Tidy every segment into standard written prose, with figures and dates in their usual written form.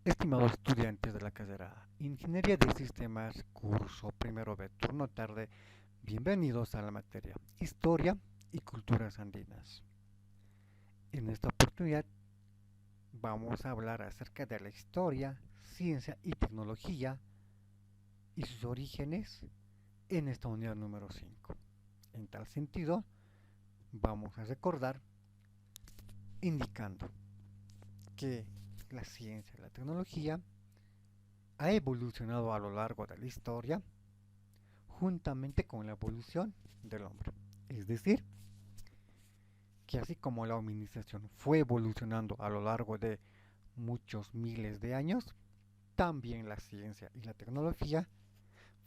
Estimados estudiantes de la carrera Ingeniería de Sistemas, curso primero B, turno tarde, bienvenidos a la materia Historia y Culturas Andinas. En esta oportunidad vamos a hablar acerca de la historia, ciencia y tecnología y sus orígenes en esta unidad número 5. En tal sentido, vamos a recordar indicando que la ciencia y la tecnología ha evolucionado a lo largo de la historia juntamente con la evolución del hombre. Es decir, que así como la hominización fue evolucionando a lo largo de muchos miles de años, también la ciencia y la tecnología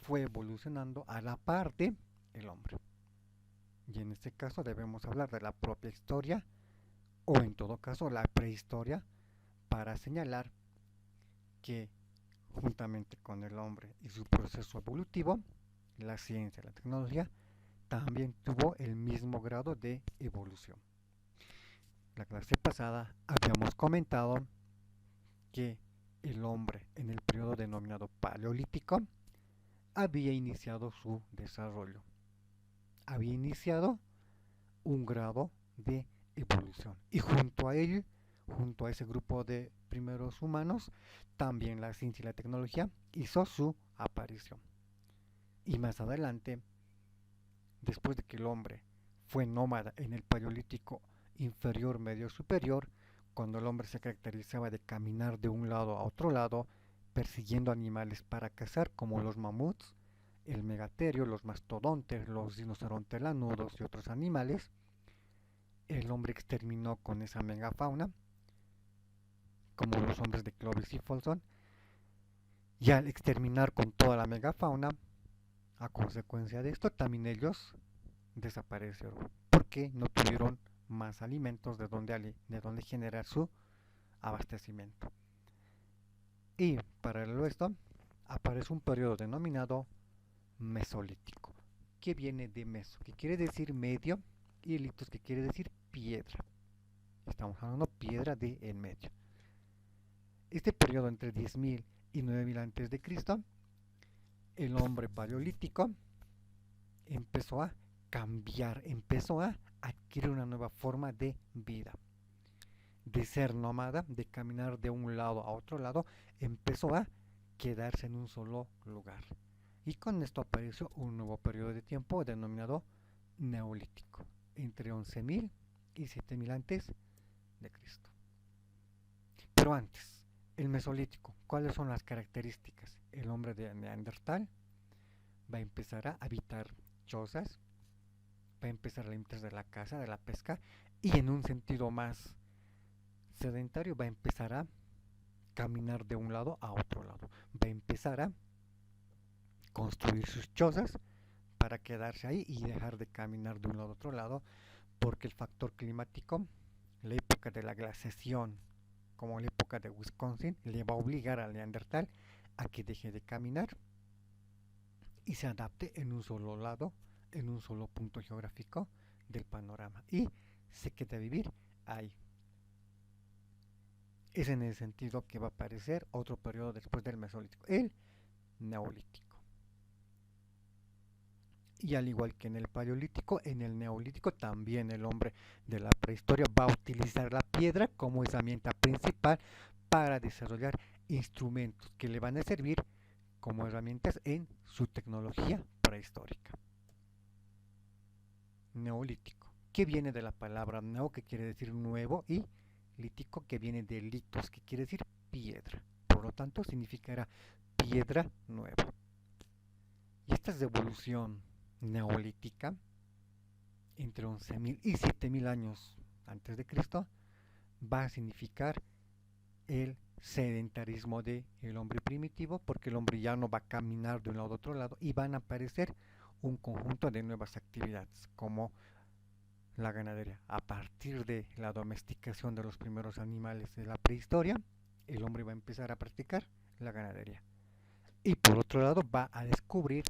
fue evolucionando a la par de el hombre. Y en este caso debemos hablar de la propia historia o en todo caso la prehistoria para señalar que juntamente con el hombre y su proceso evolutivo, la ciencia y la tecnología también tuvo el mismo grado de evolución. La clase pasada habíamos comentado que el hombre en el periodo denominado paleolítico había iniciado su desarrollo, había iniciado un grado de evolución y junto a él, junto a ese grupo de primeros humanos, también la ciencia y la tecnología hizo su aparición. Y más adelante, después de que el hombre fue nómada en el paleolítico inferior medio superior, cuando el hombre se caracterizaba de caminar de un lado a otro lado, persiguiendo animales para cazar, como los mamuts, el megaterio, los mastodontes, los rinocerontes lanudos y otros animales, el hombre exterminó con esa megafauna, como los hombres de Clovis y Folsom, y al exterminar con toda la megafauna, a consecuencia de esto, también ellos desaparecieron, porque no tuvieron más alimentos de donde generar su abastecimiento. Y paralelo a esto, aparece un periodo denominado Mesolítico, que viene de meso, que quiere decir medio, y litos, que quiere decir piedra. Estamos hablando de piedra de en medio. Este periodo entre 10.000 y 9.000 antes de Cristo, el hombre paleolítico empezó a cambiar, empezó a adquirir una nueva forma de vida. De ser nómada, de caminar de un lado a otro lado, empezó a quedarse en un solo lugar. Y con esto apareció un nuevo periodo de tiempo denominado Neolítico, entre 11.000 y 7.000 antes de Cristo. Pero antes, el Mesolítico, ¿cuáles son las características? El hombre de Neandertal va a empezar a habitar chozas, va a empezar a alimentarse de la caza, de la pesca, y en un sentido más sedentario va a empezar a caminar de un lado a otro lado, va a empezar a construir sus chozas para quedarse ahí y dejar de caminar de un lado a otro lado, porque el factor climático, la época de la glaciación, como la época de Wisconsin, le va a obligar al neandertal a que deje de caminar y se adapte en un solo lado, en un solo punto geográfico del panorama y se quede a vivir ahí. Es en el sentido que va a aparecer otro periodo después del Mesolítico, el Neolítico. Y al igual que en el Paleolítico, en el Neolítico también el hombre de la prehistoria va a utilizar la piedra como herramienta principal para desarrollar instrumentos que le van a servir como herramientas en su tecnología prehistórica. Neolítico, que viene de la palabra neo, que quiere decir nuevo, y lítico, que viene de litos, que quiere decir piedra. Por lo tanto, significará piedra nueva. Y esta evolución neolítica, entre 11.000 y 7.000 años antes de Cristo, va a significar el sedentarismo del hombre primitivo, porque el hombre ya no va a caminar de un lado a otro lado y van a aparecer un conjunto de nuevas actividades como la ganadería. A partir de la domesticación de los primeros animales de la prehistoria, el hombre va a empezar a practicar la ganadería. Y por otro lado va a descubrir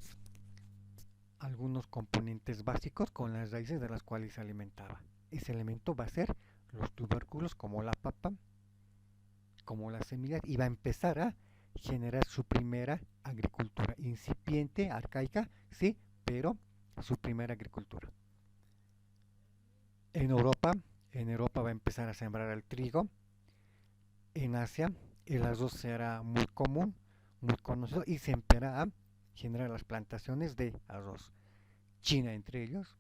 algunos componentes básicos con las raíces de las cuales se alimentaba. Ese elemento va a ser los tubérculos como la papa, como las semillas, y va a empezar a generar su primera agricultura incipiente, arcaica, sí, pero su primera agricultura. En Europa, en Europa va a empezar a sembrar el trigo. En Asia, el arroz será muy común, muy conocido, y se empezará a generar las plantaciones de arroz. China entre ellos.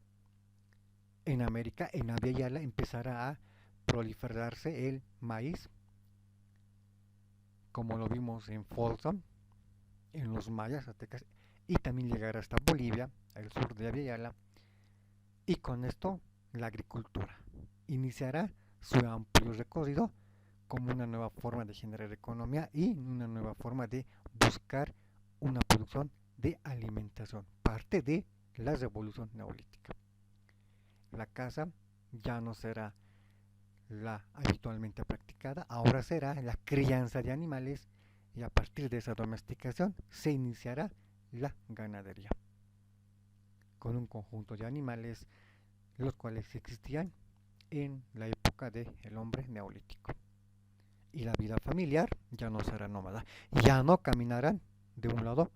En América, en Abya Yala, empezará a proliferarse el maíz, como lo vimos en Folsom, en los mayas aztecas, y también llegará hasta Bolivia, al sur de Abya Yala, y con esto la agricultura iniciará su amplio recorrido como una nueva forma de generar economía y una nueva forma de buscar una producción de alimentación, parte de la revolución neolítica. La caza ya no será la habitualmente practicada, ahora será la crianza de animales, y a partir de esa domesticación se iniciará la ganadería, con un conjunto de animales los cuales existían en la época del hombre neolítico. Y la vida familiar ya no será nómada, ya no caminarán de un lado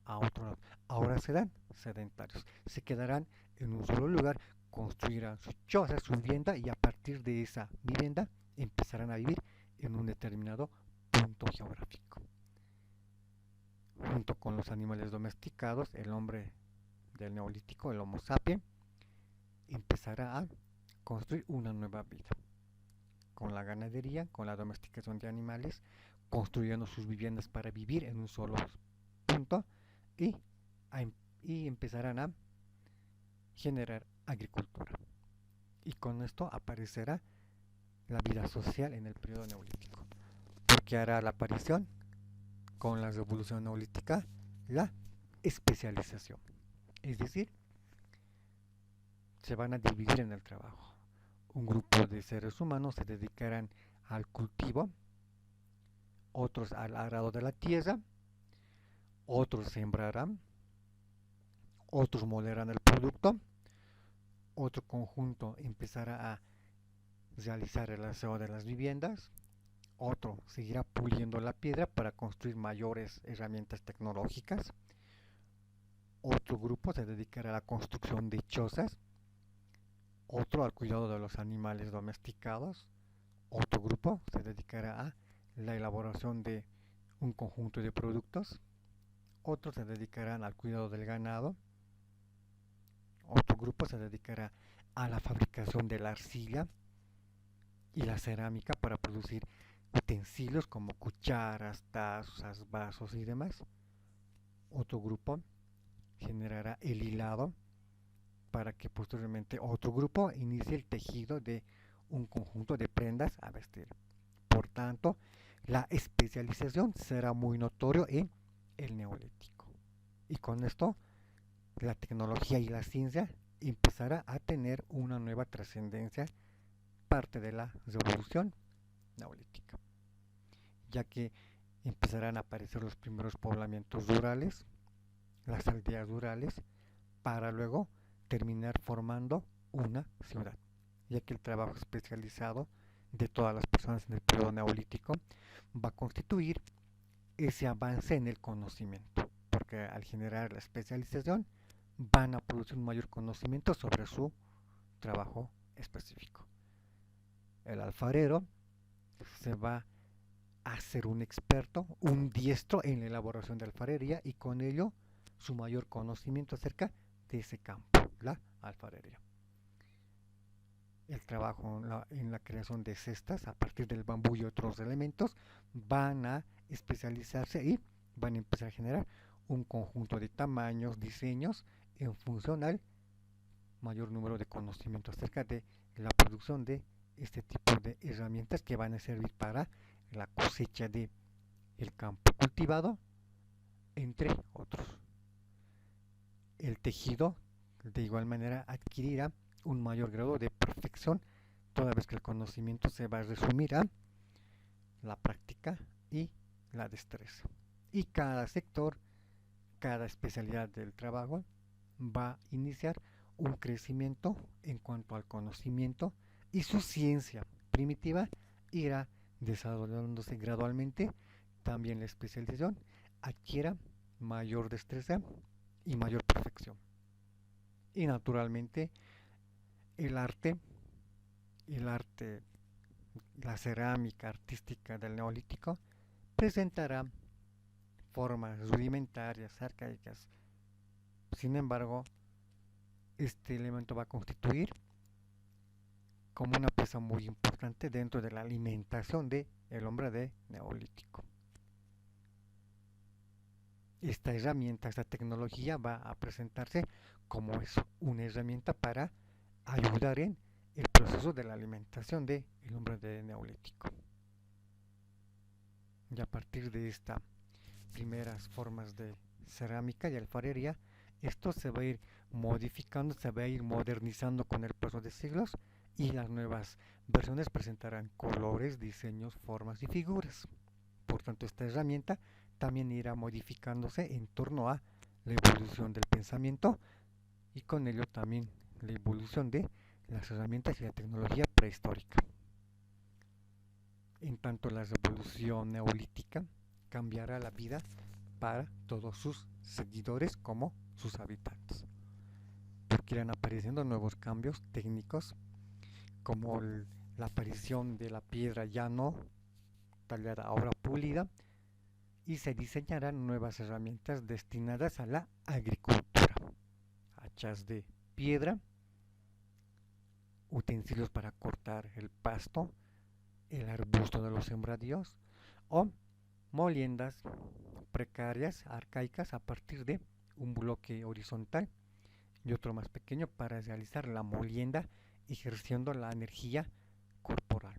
a otro lado, ahora serán sedentarios, se quedarán en un solo lugar, construirán su choza, su vivienda, y a partir de esa vivienda empezarán a vivir en un determinado punto geográfico. Junto con los animales domesticados, el hombre del neolítico, el Homo sapiens, empezará a construir una nueva vida con la ganadería, con la domesticación de animales, construyendo sus viviendas para vivir en un solo punto, y, y empezarán a generar agricultura. Y con esto aparecerá la vida social en el periodo neolítico, porque hará la aparición con la revolución neolítica la especialización, es decir, se van a dividir en el trabajo. Un grupo de seres humanos se dedicarán al cultivo, otros al arado de la tierra, otros sembrarán, otros molerán el producto, otro conjunto empezará a realizar el aseo de las viviendas, otro seguirá puliendo la piedra para construir mayores herramientas tecnológicas, otro grupo se dedicará a la construcción de chozas, otro al cuidado de los animales domesticados, otro grupo se dedicará a la elaboración de un conjunto de productos, otros se dedicarán al cuidado del ganado, otro grupo se dedicará a la fabricación de la arcilla y la cerámica para producir utensilios como cucharas, tazas, vasos y demás. Otro grupo generará el hilado para que posteriormente otro grupo inicie el tejido de un conjunto de prendas a vestir. Por tanto, la especialización será muy notorio en el neolítico. Y con esto, la tecnología y la ciencia empezará a tener una nueva trascendencia, parte de la revolución neolítica, ya que empezarán a aparecer los primeros poblamientos rurales, las aldeas rurales, para luego terminar formando una ciudad, ya que el trabajo especializado de todas las personas en el periodo neolítico va a constituir ese avance en el conocimiento, porque al generar la especialización van a producir un mayor conocimiento sobre su trabajo específico. El alfarero se va a ser un experto, un diestro en la elaboración de alfarería, y con ello su mayor conocimiento acerca de ese campo, la alfarería. El trabajo en la creación de cestas a partir del bambú y otros elementos van a especializarse y van a empezar a generar un conjunto de tamaños, diseños en función al mayor número de conocimiento acerca de la producción de este tipo de herramientas que van a servir para la cosecha de el campo cultivado, entre otros. El tejido de igual manera adquirirá un mayor grado de perfección, toda vez que el conocimiento se va a resumir a la práctica y la destreza. Y cada sector, cada especialidad del trabajo va a iniciar un crecimiento en cuanto al conocimiento, y su ciencia primitiva irá desarrollándose gradualmente, también la especialización adquiera mayor destreza y mayor perfección. Y naturalmente el arte, el arte, la cerámica artística del Neolítico presentará formas rudimentarias, arcaicas. Sin embargo, este elemento va a constituir como una pieza muy importante dentro de la alimentación del hombre de Neolítico. Esta herramienta, esta tecnología va a presentarse como es una herramienta para ayudar en el proceso de la alimentación del hombre de Neolítico. Y a partir de estas primeras formas de cerámica y alfarería, esto se va a ir modificando, se va a ir modernizando con el paso de siglos y las nuevas versiones presentarán colores, diseños, formas y figuras. Por tanto, esta herramienta también irá modificándose en torno a la evolución del pensamiento y con ello también la evolución de las herramientas y la tecnología prehistórica. En tanto, la revolución neolítica cambiará la vida para todos sus seguidores como sus habitantes, porque irán apareciendo nuevos cambios técnicos como la aparición de la piedra ya no tallada, ahora pulida, y se diseñarán nuevas herramientas destinadas a la agricultura, hachas de piedra, utensilios para cortar el pasto, el arbusto de los sembradíos o moliendas precarias, arcaicas, a partir de un bloque horizontal y otro más pequeño para realizar la molienda ejerciendo la energía corporal.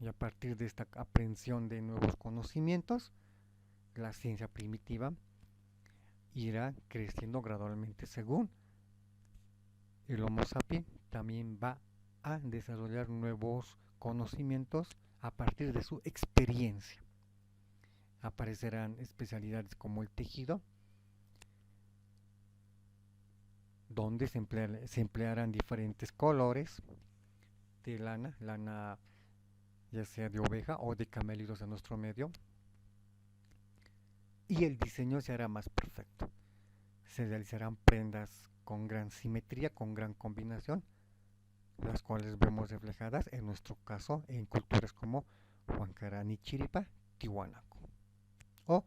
Y a partir de esta aprehensión de nuevos conocimientos, la ciencia primitiva irá creciendo gradualmente según el Homo sapiens también va a desarrollar nuevos conocimientos a partir de su experiencia. Aparecerán especialidades como el tejido, donde se emplearán diferentes colores de lana ya sea de oveja o de camélidos en nuestro medio, y el diseño se hará más perfecto. Se realizarán prendas con gran simetría, con gran combinación, las cuales vemos reflejadas en nuestro caso en culturas como Huancarán, Chiripa, Tiwanaku, o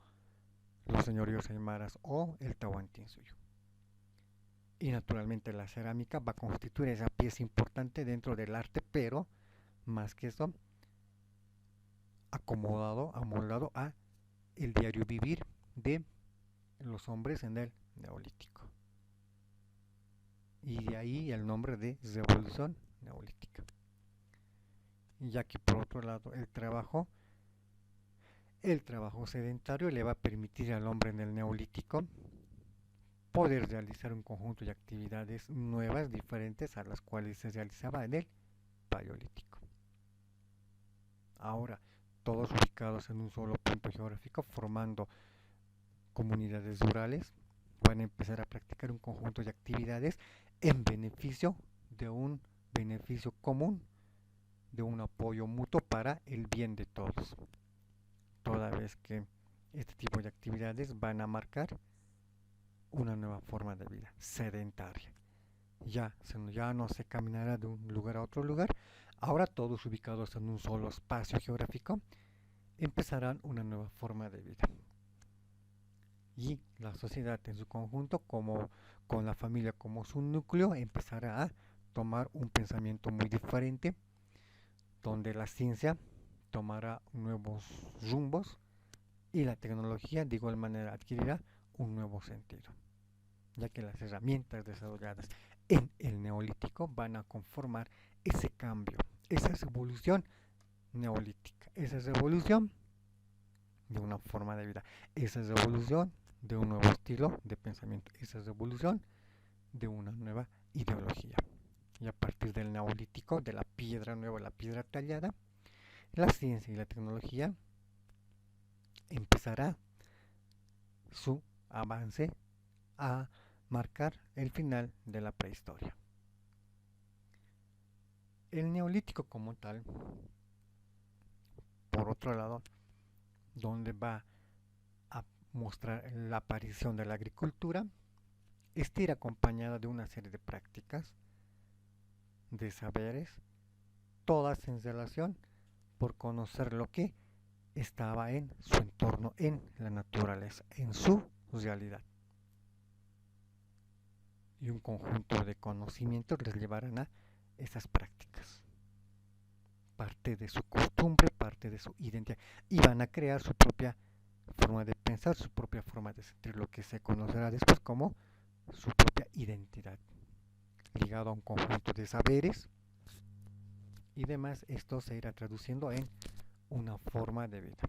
los señoríos aymaras o el Tahuantinsuyo. Y naturalmente la cerámica va a constituir esa pieza importante dentro del arte, pero más que eso, amoldado a el diario vivir de los hombres en el Neolítico. Y de ahí el nombre de revolución neolítica. Ya que por otro lado el trabajo sedentario le va a permitir al hombre en el Neolítico poder realizar un conjunto de actividades nuevas, diferentes a las cuales se realizaba en el Paleolítico. Ahora, todos ubicados en un solo punto geográfico, formando comunidades rurales, van a empezar a practicar un conjunto de actividades en beneficio de un beneficio común, de un apoyo mutuo para el bien de todos. Toda vez que este tipo de actividades van a marcar una nueva forma de vida sedentaria. Ya no se caminará de un lugar a otro lugar, ahora todos ubicados en un solo espacio geográfico empezarán una nueva forma de vida. Y la sociedad en su conjunto, como con la familia como su núcleo, empezará a tomar un pensamiento muy diferente, donde la ciencia tomará nuevos rumbos y la tecnología de igual manera adquirirá un nuevo sentido, ya que las herramientas desarrolladas en el Neolítico van a conformar ese cambio, esa revolución neolítica, esa revolución de una forma de vida, esa revolución de un nuevo estilo de pensamiento, esa revolución de una nueva ideología. Y a partir del Neolítico, de la piedra nueva, la piedra tallada, la ciencia y la tecnología empezará su avance a marcar el final de la prehistoria. El Neolítico como tal por otro lado, donde va a mostrar la aparición de la agricultura, esta irá acompañada de una serie de prácticas, de saberes, todas en relación por conocer lo que estaba en su entorno, en la naturaleza, en su realidad. Y un conjunto de conocimientos les llevarán a esas prácticas. Parte de su costumbre, parte de su identidad. Y van a crear su propia forma de pensar, su propia forma de sentir, lo que se conocerá después como su propia identidad, ligado a un conjunto de saberes y demás. Esto se irá traduciendo en una forma de vida.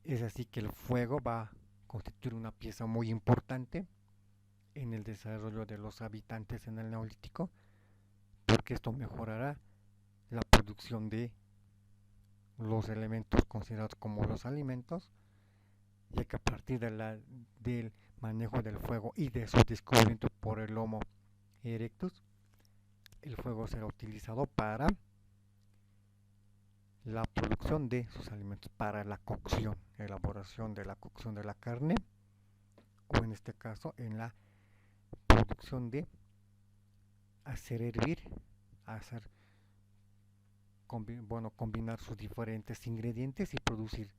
Es así que el fuego va a constituir una pieza muy importante en el desarrollo de los habitantes en el Neolítico, porque esto mejorará la producción de los elementos considerados como los alimentos, ya que a partir del manejo del fuego y de su descubrimiento por el Homo erectus, el fuego será utilizado para la producción de sus alimentos, para la cocción, elaboración de la cocción de la carne, o en este caso en la producción de hacer hervir, hacer combinar sus diferentes ingredientes y producir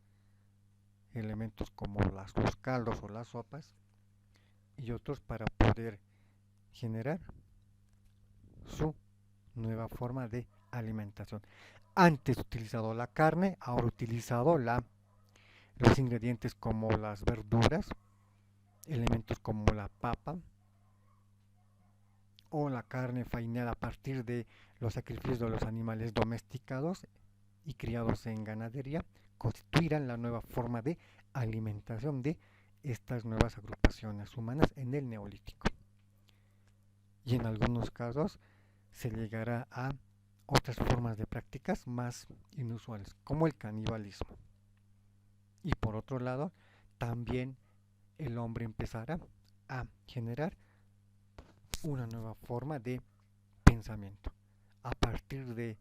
elementos como los caldos o las sopas y otros para poder generar su nueva forma de alimentación. Antes utilizado la carne, ahora utilizado los ingredientes como las verduras, elementos como la papa o la carne faenada a partir de los sacrificios de los animales domesticados y criados en ganadería, constituirán la nueva forma de alimentación de estas nuevas agrupaciones humanas en el Neolítico. Y en algunos casos se llegará a otras formas de prácticas más inusuales, como el canibalismo. Y por otro lado, también el hombre empezará a generar una nueva forma de pensamiento a partir de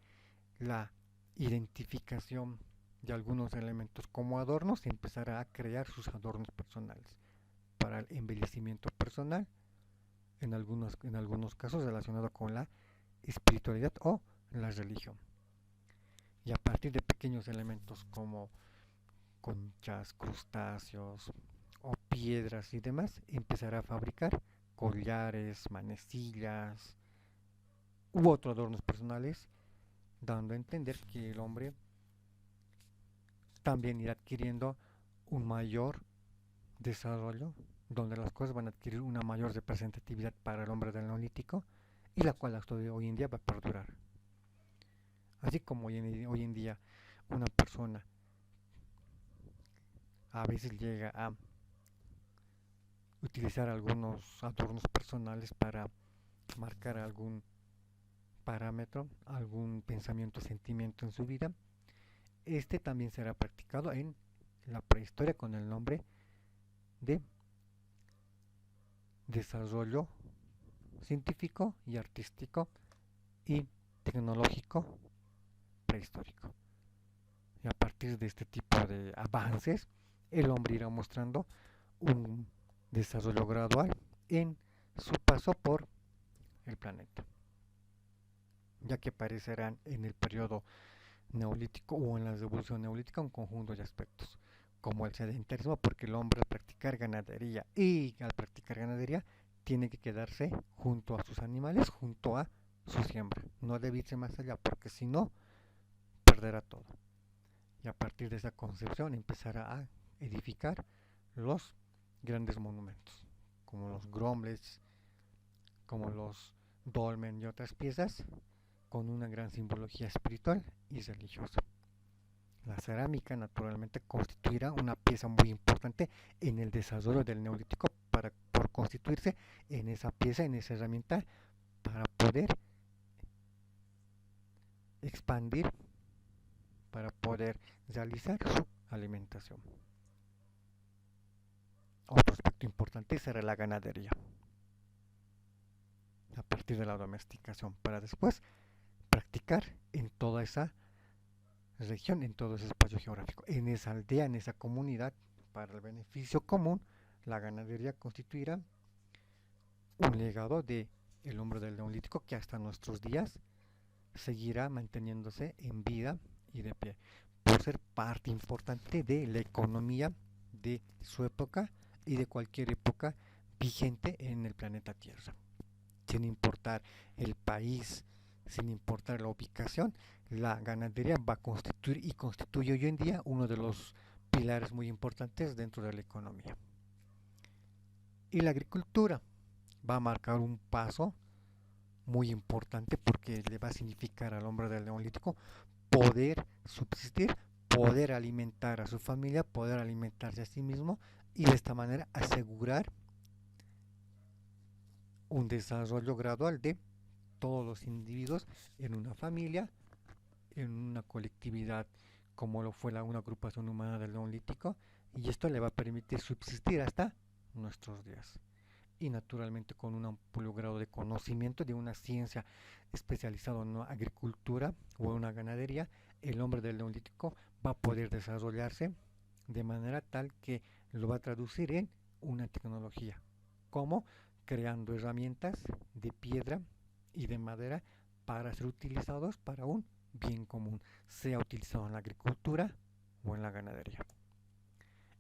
la identificación de algunos elementos como adornos y empezará a crear sus adornos personales para el embellecimiento personal, en algunos casos relacionado con la espiritualidad o la religión. Y a partir de pequeños elementos como conchas, crustáceos o piedras y demás, empezará a fabricar collares, manecillas u otros adornos personales, dando a entender que el hombre también irá adquiriendo un mayor desarrollo, donde las cosas van a adquirir una mayor representatividad para el hombre del Neolítico y la cual hasta hoy en día va a perdurar. Así como hoy en día una persona a veces llega a utilizar algunos adornos personales para marcar algún parámetro, algún pensamiento, sentimiento en su vida, este también será practicado en la prehistoria con el nombre de desarrollo científico y artístico y tecnológico prehistórico. Y a partir de este tipo de avances, el hombre irá mostrando un desarrollo gradual en su paso por el planeta, ya que aparecerán en el periodo neolítico o en la revolución neolítica un conjunto de aspectos, como el sedentarismo, porque el hombre al practicar ganadería tiene que quedarse junto a sus animales, junto a su siembra, no debe irse más allá, porque si no, perderá todo. Y a partir de esa concepción empezará a edificar los grandes monumentos, como los grombles, como los dolmen y otras piezas, con una gran simbología espiritual y religiosa. La cerámica naturalmente constituirá una pieza muy importante en el desarrollo del Neolítico por constituirse en esa pieza, en esa herramienta para poder expandir, para poder realizar su alimentación. Otro aspecto importante será la ganadería, a partir de la domesticación, para después practicar en toda esa región, en todo ese espacio geográfico. En esa aldea, en esa comunidad, para el beneficio común, la ganadería constituirá un legado de el hombre del neolítico que hasta nuestros días seguirá manteniéndose en vida y de pie, por ser parte importante de la economía de su época y de cualquier época vigente en el planeta Tierra. Sin importar el país, sin importar la ubicación, la ganadería va a constituir y constituye hoy en día uno de los pilares muy importantes dentro de la economía. Y la agricultura va a marcar un paso muy importante porque le va a significar al hombre del neolítico poder subsistir, poder alimentar a su familia, poder alimentarse a sí mismo y de esta manera asegurar un desarrollo gradual de todos los individuos en una familia, en una colectividad como lo fue una agrupación humana del neolítico, y esto le va a permitir subsistir hasta nuestros días. Y naturalmente con un amplio grado de conocimiento de una ciencia especializada en una agricultura o en una ganadería, el hombre del neolítico va a poder desarrollarse de manera tal que lo va a traducir en una tecnología, como creando herramientas de piedra y de madera para ser utilizados para un bien común, sea utilizado en la agricultura o en la ganadería.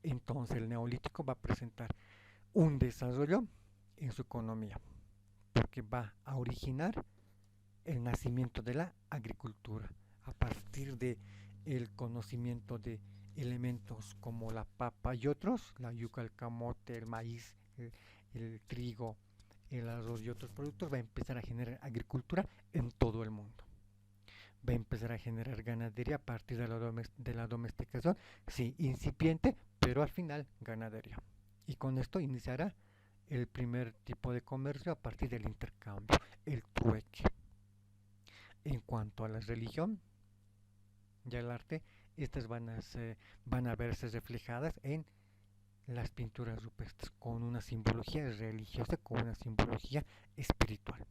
Entonces el neolítico va a presentar un desarrollo en su economía, porque va a originar el nacimiento de la agricultura a partir de el conocimiento de elementos como la papa y otros, la yuca, el camote, el maíz, el trigo, el arroz y otros productos, va a empezar a generar agricultura en todo el mundo. Va a empezar a generar ganadería a partir de la domesticación, sí, incipiente, pero al final ganadería. Y con esto iniciará el primer tipo de comercio a partir del intercambio, el trueque. En cuanto a la religión y al arte, estas van a verse reflejadas en las pinturas rupestres con una simbología religiosa, con una simbología espiritual.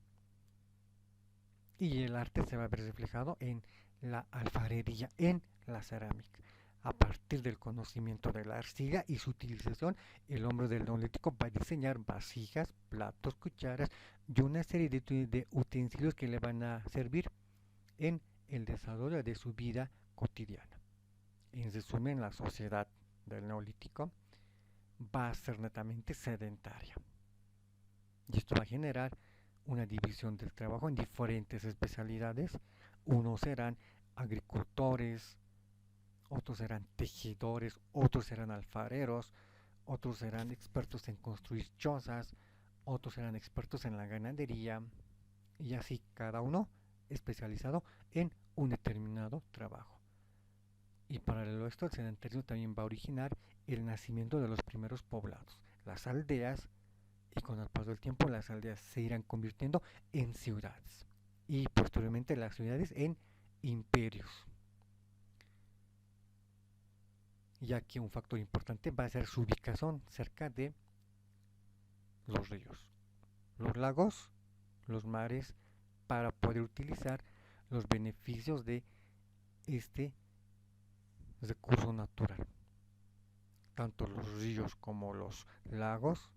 Y el arte se va a ver reflejado en la alfarería, en la cerámica. A partir del conocimiento de la arcilla y su utilización, el hombre del neolítico va a diseñar vasijas, platos, cucharas y una serie de utensilios que le van a servir en el desarrollo de su vida cotidiana. En resumen, la sociedad del neolítico va a ser netamente sedentaria. Y esto va a generar una división del trabajo en diferentes especialidades. Unos serán agricultores, otros serán tejedores, otros serán alfareros, otros serán expertos en construir chozas, otros serán expertos en la ganadería, y así cada uno especializado en un determinado trabajo. Y paralelo a esto, el sedentarismo también va a originar el nacimiento de los primeros poblados, las aldeas, y con el paso del tiempo las aldeas se irán convirtiendo en ciudades y posteriormente las ciudades en imperios, ya que un factor importante va a ser su ubicación cerca de los ríos, los lagos, los mares, para poder utilizar los beneficios de este recurso natural. Tanto los ríos como los lagos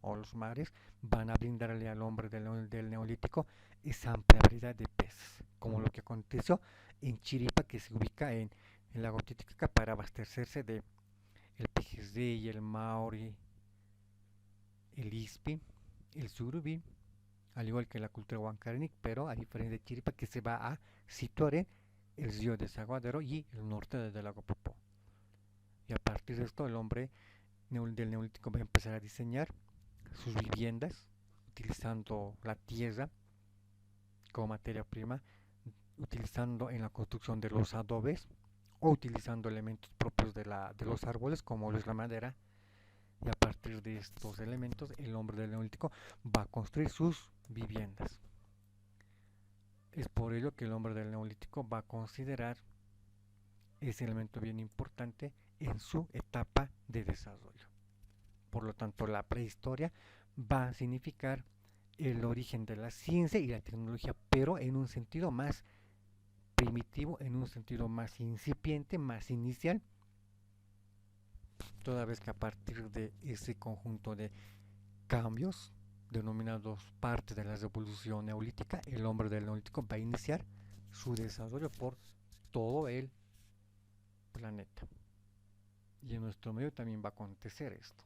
o los mares van a brindarle al hombre del neolítico esa amplia variedad de peces, como lo que aconteció en Chiripa, que se ubica en el lago Titicaca, para abastecerse de el pejerrey, el maori, el ispi, el surubí, al igual que la cultura huancarinic, pero a diferencia de Chiripa, que se va a situar en el río Desaguadero y el norte del lago Popó. Y a partir de esto el hombre del neolítico va a empezar a diseñar sus viviendas utilizando la tierra como materia prima, utilizando en la construcción de los adobes o utilizando elementos propios de los árboles como lo es la madera, y a partir de estos elementos el hombre del neolítico va a construir sus viviendas. Es por ello que el hombre del neolítico va a considerar ese elemento bien importante en su etapa de desarrollo. Por lo tanto, la prehistoria va a significar el origen de la ciencia y la tecnología, pero en un sentido más primitivo en un sentido más incipiente, más inicial, toda vez que a partir de ese conjunto de cambios denominados parte de la revolución neolítica, el hombre del neolítico va a iniciar su desarrollo por todo el planeta. Y en nuestro medio también va a acontecer esto.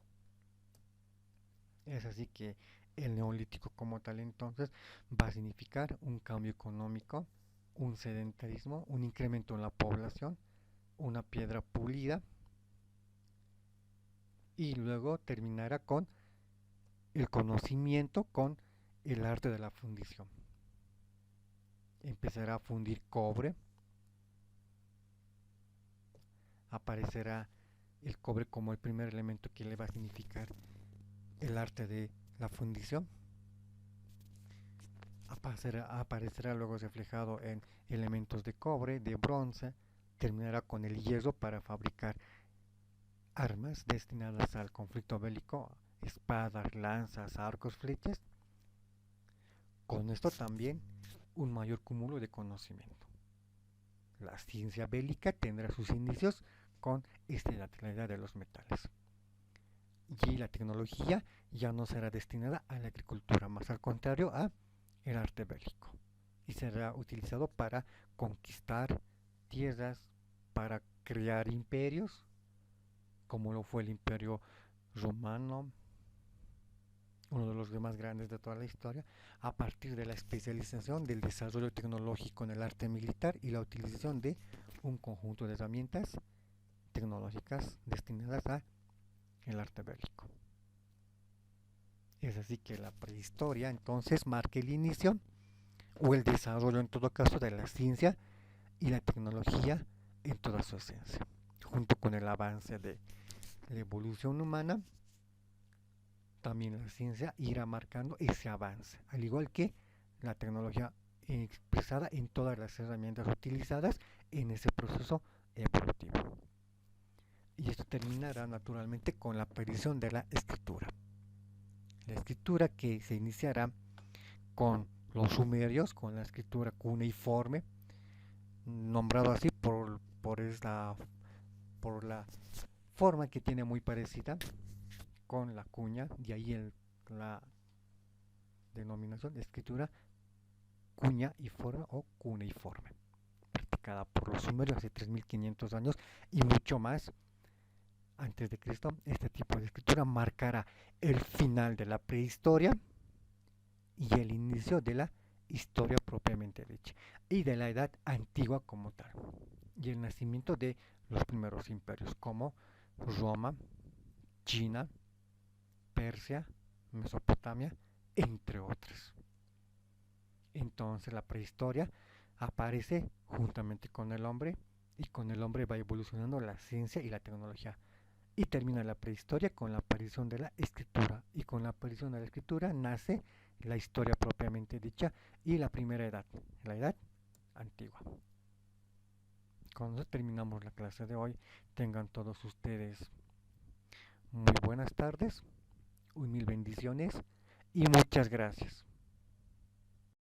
Es así que el neolítico como tal entonces va a significar un cambio económico, un sedentarismo, un incremento en la población, una piedra pulida y luego terminará con el conocimiento, con el arte de la fundición. Empezará a fundir cobre, aparecerá el cobre como el primer elemento que le va a significar el arte de la fundición. Aparecerá luego reflejado en elementos de cobre, de bronce, terminará con el hierro para fabricar armas destinadas al conflicto bélico, espadas, lanzas, arcos, flechas. Con esto también un mayor cúmulo de conocimiento. La ciencia bélica tendrá sus inicios con la edad de los metales. Y la tecnología ya no será destinada a la agricultura, más al contrario a el arte bélico. Y será utilizado para conquistar tierras, para crear imperios, como lo fue el imperio romano, uno de los más grandes de toda la historia, a partir de la especialización del desarrollo tecnológico en el arte militar y la utilización de un conjunto de herramientas tecnológicas destinadas a el arte bélico. Es así que la prehistoria entonces marca el inicio o el desarrollo en todo caso de la ciencia y la tecnología en toda su esencia, junto con el avance de la evolución humana. También la ciencia irá marcando ese avance, al igual que la tecnología expresada en todas las herramientas utilizadas en ese proceso evolutivo. Y esto terminará naturalmente con la aparición de la escritura. La escritura que se iniciará con los sumerios, con la escritura cuneiforme, nombrado así por la forma que tiene muy parecida con la cuña, de ahí la denominación de escritura cuñaiforme o cuneiforme, practicada por los sumerios hace 3500 años y mucho más antes de Cristo. Este tipo de escritura marcará el final de la prehistoria y el inicio de la historia propiamente dicha y de la edad antigua como tal, y el nacimiento de los primeros imperios como Roma, China, Persia, Mesopotamia, entre otros. Entonces la prehistoria aparece juntamente con el hombre y con el hombre va evolucionando la ciencia y la tecnología. Y termina la prehistoria con la aparición de la escritura. Y con la aparición de la escritura nace la historia propiamente dicha y la primera edad, la edad antigua. Con eso terminamos la clase de hoy. Tengan todos ustedes muy buenas tardes, mil bendiciones y muchas gracias.